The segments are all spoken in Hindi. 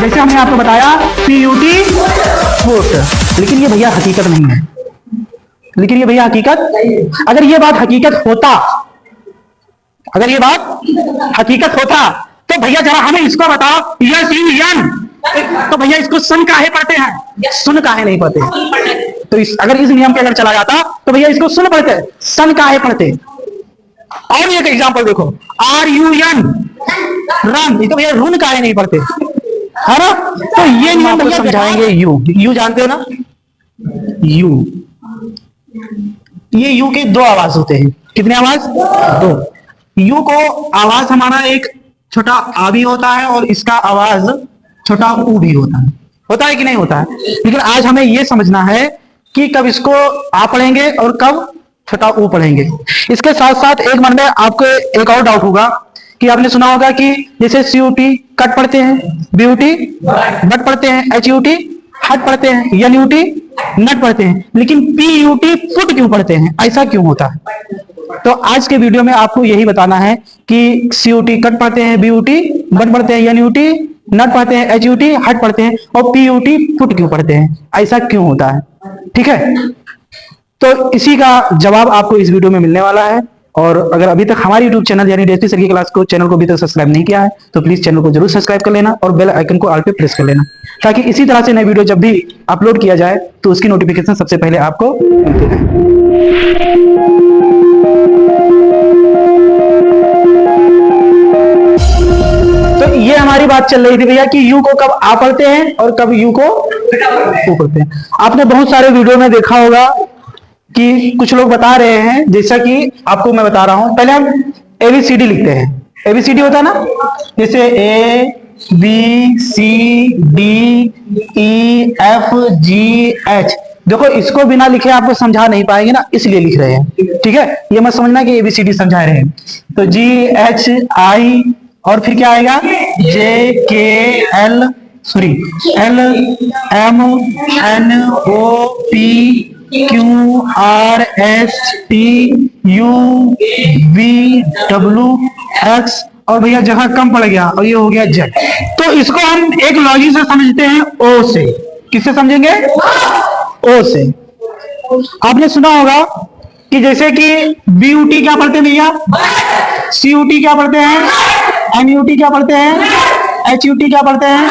जैसे हमने आपको बताया PUT पुट, लेकिन ये भैया हकीकत नहीं है, लेकिन ये भैया हकीकत, अगर ये बात हकीकत होता, अगर ये बात हकीकत होता तो भैया जरा हमें इसको बताओ, यस यू यन, तो भैया इसको सुन काहे पढ़ते हैं, सुन काहे नहीं पढ़ते? तो अगर इस नियम पे अगर चला जाता तो भैया इसको सुन पढ़ते, सन काहे पढ़ते? और एक एग्जांपल देखो, RUN रन, ये तो भैया रुन काहे नहीं पढ़ते, है ना? तो ये नियम को समझाएंगे। यू जानते हो ना, यू, ये यू के दो आवाज होते हैं, कितने आवाज? दो। यू को आवाज हमारा एक छोटा आ भी होता है और इसका आवाज छोटा ऊ भी होता है कि नहीं होता है? लेकिन आज हमें यह समझना है कि कब इसको आ पढ़ेंगे और कब छोटा ऊ पढ़ेंगे। इसके साथ साथ एक मन में आपको एक और डाउट होगा कि आपने सुना होगा कि जैसे CUT कट पढ़ते हैं, BUT बट पढ़ते हैं, HUT हट पढ़ते हैं, NUT नट पढ़ते हैं, लेकिन PUT पुट क्यों पढ़ते हैं? ऐसा क्यों होता है? तो आज के वीडियो में आपको यही बताना है कि CUT कट पढ़ते हैं, BUT बट पढ़ते हैं, NUT नट पढ़ते हैं, HUT हट पढ़ते हैं, और PUT पुट क्यों पढ़ते हैं? ऐसा क्यों होता है? ठीक है, तो इसी का जवाब आपको इस वीडियो में मिलने वाला है। और अगर अभी तक हमारे YouTube चैनल यानी DSP सर की क्लास को चैनल को अभी तक सब्सक्राइब नहीं किया है तो प्लीज चैनल को जरूर सब्सक्राइब कर लेना और बेल आइकन को ऑल पे प्रेस कर लेना, ताकि इसी तरह से नए वीडियो जब भी अपलोड किया जाए तो उसकी नोटिफिकेशन सबसे पहले आपको मिलती रहे। तो ये हमारी बात चल रही थी भैया कि यू को कब आ पढ़ते हैं और कब यू को ऊ पढ़ते हैं। आपने बहुत सारे वीडियो में देखा होगा कि कुछ लोग बता रहे हैं, जैसा कि आपको मैं बता रहा हूं, पहले हम ABCD लिखते हैं, ABCD होता है ना, जैसे ABCDEFGH। देखो इसको बिना लिखे आपको समझा नहीं पाएंगे ना, इसलिए लिख रहे हैं, ठीक है? ये मत समझना कि ABCD समझा रहे हैं। तो GHI और फिर क्या आएगा, LMNOP, QRSTUVWX, और भैया जगह कम पड़ गया और ये हो गया Z। तो इसको हम एक लॉजिक से समझते हैं, O से। किससे समझेंगे? O से। आपने सुना होगा कि जैसे कि BUT क्या पढ़ते हैं भैया, CUT क्या पढ़ते हैं, NUT क्या पढ़ते हैं, HUT क्या पढ़ते हैं,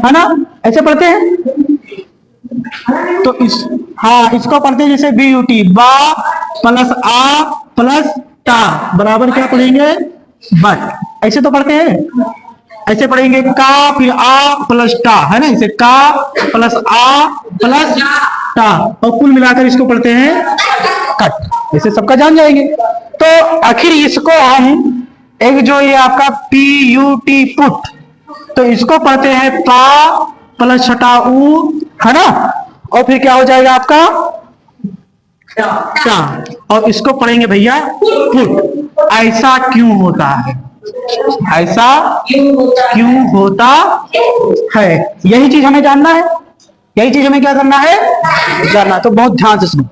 है ना? ऐसे पढ़ते हैं। तो इसको पढ़ते हैं जैसे BUT, बा प्लस आ प्लस टा बराबर क्या पढ़ेंगे, बट। ऐसे तो पढ़ते हैं, ऐसे पढ़ेंगे का फिर आ प्लस टा, है ना? इसे का प्लस आ प्लस टा, और कुल मिलाकर इसको पढ़ते हैं कट। इसे सबका जान जाएंगे। तो आखिर इसको हम एक जो ये आपका PUT पुट, तो इसको पढ़ते हैं पा प्लस छठा ऊ, है ना? और फिर क्या हो जाएगा आपका टा, और इसको पढ़ेंगे भैया पुट। ऐसा क्यों होता है? ऐसा क्यों होता है? यही चीज हमें जानना है, यही चीज हमें क्या करना है, जानना। तो बहुत ध्यान से सुनो।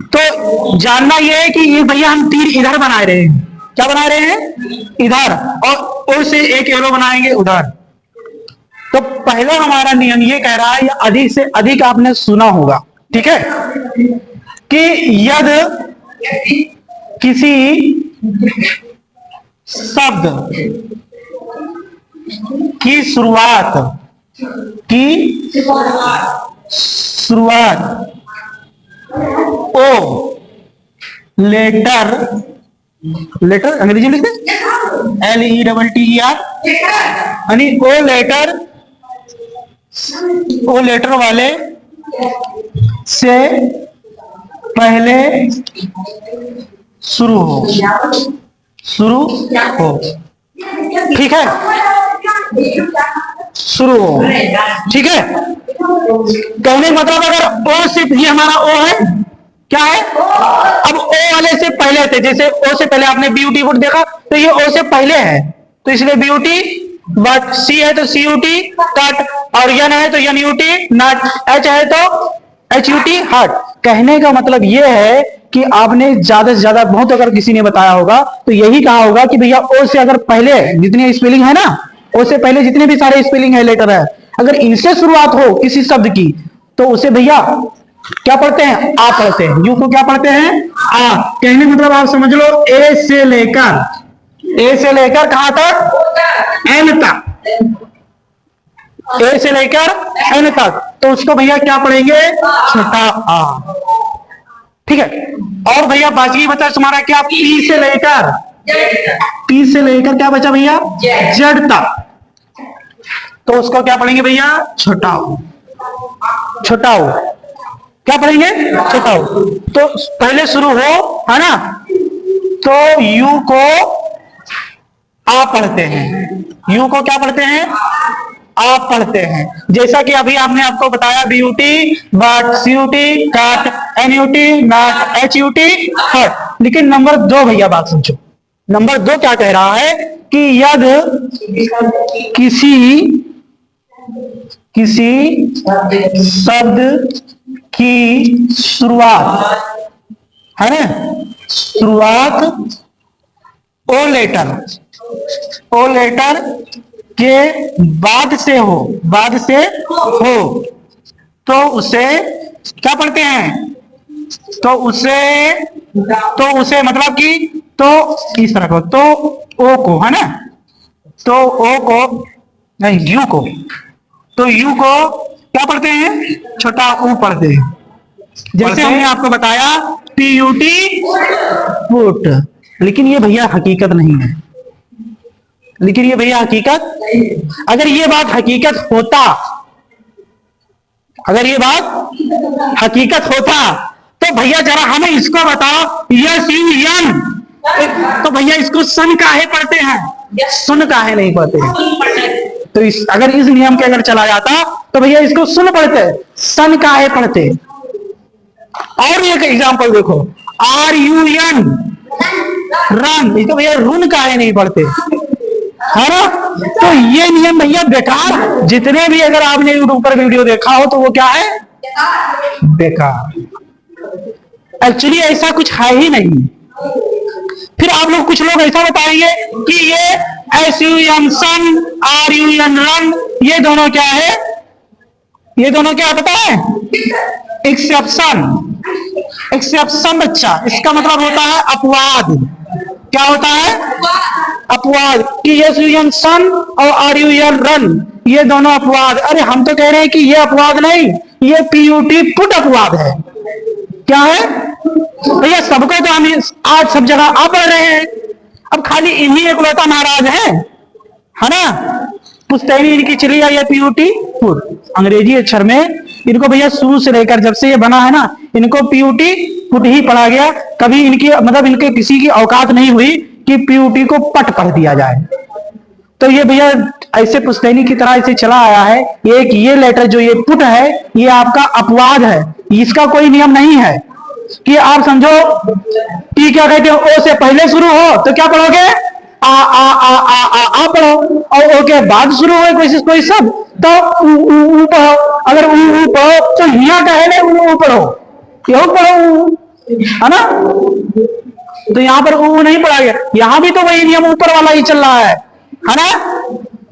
तो जानना यह है कि ये भैया हम तीर इधर बना रहे हैं, क्या बना रहे हैं, इधर, और से एक एरो बनाएंगे उधर। तो पहले हमारा नियम ये कह रहा है, अधिक से अधिक आपने सुना होगा, ठीक है, कि यदि किसी शब्द की शुरुआत ओ लेटर अंग्रेजी में लिखते LETTER, यानी ओ लेटर वाले से पहले शुरू हो, ठीक है, शुरू हो, ठीक है। कहने का मतलब अगर ओ से, ये हमारा ओ है, क्या है, अब ओ वाले से पहले थे, जैसे ओ से पहले आपने BUT पुट देखा, तो ये ओ से पहले है, तो इसलिए BUT बट, C है तो CUT कट, और N है तो NUT नट, H है तो HUT हट। कहने का मतलब ये है कि आपने ज्यादा से ज्यादा, बहुत अगर किसी ने बताया होगा तो यही कहा होगा कि भैया ओ से अगर पहले जितनी स्पेलिंग है ना, ओ से पहले जितने भी सारे स्पेलिंग है, लेटर है, अगर इनसे शुरुआत हो किसी शब्द की तो उसे भैया क्या पढ़ते हैं? आ पढ़ते हैं। यू को क्या पढ़ते हैं? आ। कहने मतलब आप समझ लो ए से लेकर कहां तक? एन तक। ए से लेकर एन तक, तो उसको भैया क्या पढ़ेंगे? छोटा आ। ठीक है। और भैया बाकी बचा तुम्हारा क्या? पी से लेकर क्या बचा भैया? जेड तक, तो उसको क्या पढ़ेंगे भैया? छोटा ओ। क्या पढ़ेंगे? छोटा ओ। तो पहले शुरू हो, है ना, तो यू को आ पढ़ते हैं। यू को क्या पढ़ते हैं? आप पढ़ते हैं। जैसा कि अभी आपने आपको बताया BUT, बट CUT, काट, NUT, नाट, HUT, हट। लेकिन नंबर 2 भैया बात समझो। नंबर 2 क्या कह रहा है कि यदि किसी शब्द की शुरुआत, है ना, शुरुआत ओ लेटर के बाद से हो तो उसे क्या पढ़ते हैं? तो उसे मतलब कि तो इस तरह को, तो ओ को, है ना, तो ओ को नहीं, यू को, तो यू को क्या पढ़ते हैं? छोटा ऊ पढ़ते हैं। जैसे हमने आपको बताया PUT, पुट। लेकिन ये भैया हकीकत नहीं है। अगर ये बात हकीकत होता तो भैया जरा हमें इसको बताओ, यस यू यन, तो भैया इसको सन काहे पढ़ते हैं? सुन काहे नहीं पढ़ते हैं? तो अगर इस नियम के अगर चला जाता तो भैया इसको सुन पढ़ते, सन काहे पढ़ते? और एक एग्जांपल देखो, RUN, रन, इसको भैया रुन काहे नहीं पढ़ते? है ना? तो ये नियम भैया बेकार। जितने भी अगर आपने यूट्यूब पर वीडियो देखा हो तो वो क्या है? बेकार। एक्चुअली ऐसा कुछ है ही नहीं। फिर आप लोग, कुछ लोग ऐसा बताएंगे कि ये SUN सन, RUN रन, ये दोनों क्या है? ये दोनों क्या पता है? एक्सेप्शन बच्चा। इसका मतलब होता है अपवाद। क्या होता है? अपवाद। कि SUN सन और RUN रन, ये दोनों अपवाद। अरे हम तो कह रहे हैं कि ये अपवाद नहीं, ये PUT पुट अपवाद है। क्या है भैया? सबको तो हम आज सब जगह आ पढ़ रहे हैं, अब खाली इन्हीं एकलौता नाराज है ना? पुश्तैनी इनकी चली आई है PUT पुट। अंग्रेजी अक्षर में इनको भैया शुरू से लेकर जब से ये बना है ना, इनको PUT पुट ही पढ़ा गया। कभी इनकी मतलब इनके किसी की औकात नहीं हुई कि PUT को पट पढ़ दिया जाए। तो ये भैया ऐसे पुश्तैनी की तरह ऐसे चला आया है। एक ये लेटर जो ये पुट है, ये आपका अपवाद है। इसका कोई नियम नहीं है कि आप समझो टी क्या कहते हो, ओ से पहले शुरू हो तो क्या पढ़ोगे? आ पढ़ो, और ओ के बाद शुरू हो कोई शब्द तो ऊ पढ़ो। अगर ऊ पढ़ो तो यहाँ कहे ऊ पढ़ो, यू पढ़ो, है ना? तो यहाँ पर ऊ नहीं पढ़ा गया। यहाँ भी तो वही नियम ऊपर वाला ही चल रहा है ना,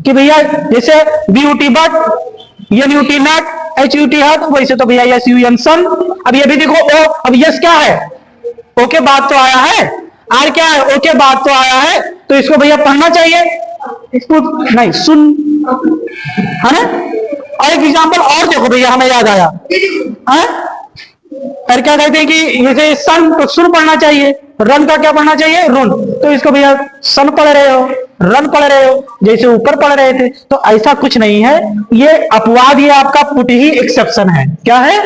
कि भैया जैसे BUT but, NUT nut, HUT hut, वैसे तो भैया SUN सन। अब ये भी देखो ओ, अब यस क्या है? ओ के बाद तो आया है। आर क्या है? ओ के बाद तो आया है। तो इसको भैया पढ़ना चाहिए, इसको नहीं सुन, है ना? और एक एग्जांपल और देखो भैया, हमें याद आया है? और क्या कहते हैं कि जैसे सन तो सुन पढ़ना चाहिए, रन का क्या पढ़ना चाहिए? रुन। तो इसको भैया सन पढ़ रहे हो, रन पढ़ रहे हो, जैसे ऊपर पढ़ रहे थे। तो ऐसा कुछ नहीं है, ये अपवाद, ये आपका पुट ही एक्सेप्शन है। क्या है?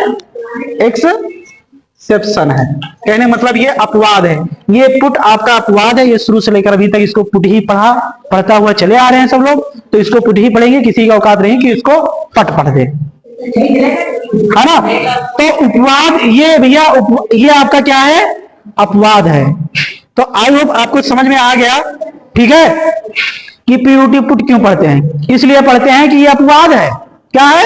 एक्सेप्शन है। कहने मतलब ये अपवाद है, ये पुट आपका अपवाद है। ये शुरू से लेकर अभी तक इसको पुट ही पढ़ता हुआ चले आ रहे हैं सब लोग, तो इसको पुट ही पढ़ेंगे। किसी का औकात नहीं कि इसको पट पढ़ दे, है ना? तो उपवाद ये भैया, ये आपका क्या है? अपवाद है। तो आई होप आपको समझ में आ गया, ठीक है, कि PUT पुट क्यों पढ़ते हैं? इसलिए पढ़ते हैं कि ये अपवाद है। क्या है?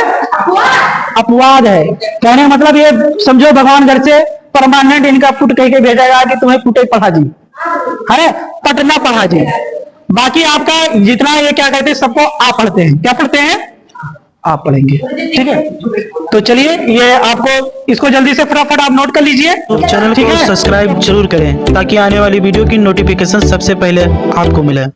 अपवाद है। कहने मतलब ये समझो भगवान घर से परमानेंट इनका पुट कह के भेजा गया कि तुम्हें पुटे पढ़ा जी, है पट ना पढ़ा जी। बाकी आपका जितना ये क्या कहते हैं सबको आप पढ़ते हैं, क्या पढ़ते हैं आप पढ़ेंगे, ठीक है। तो चलिए ये आपको इसको जल्दी से फटाफट आप नोट कर लीजिए, चैनल ठीक को है। सब्सक्राइब जरूर करें ताकि आने वाली वीडियो की नोटिफिकेशन सबसे पहले आपको मिले।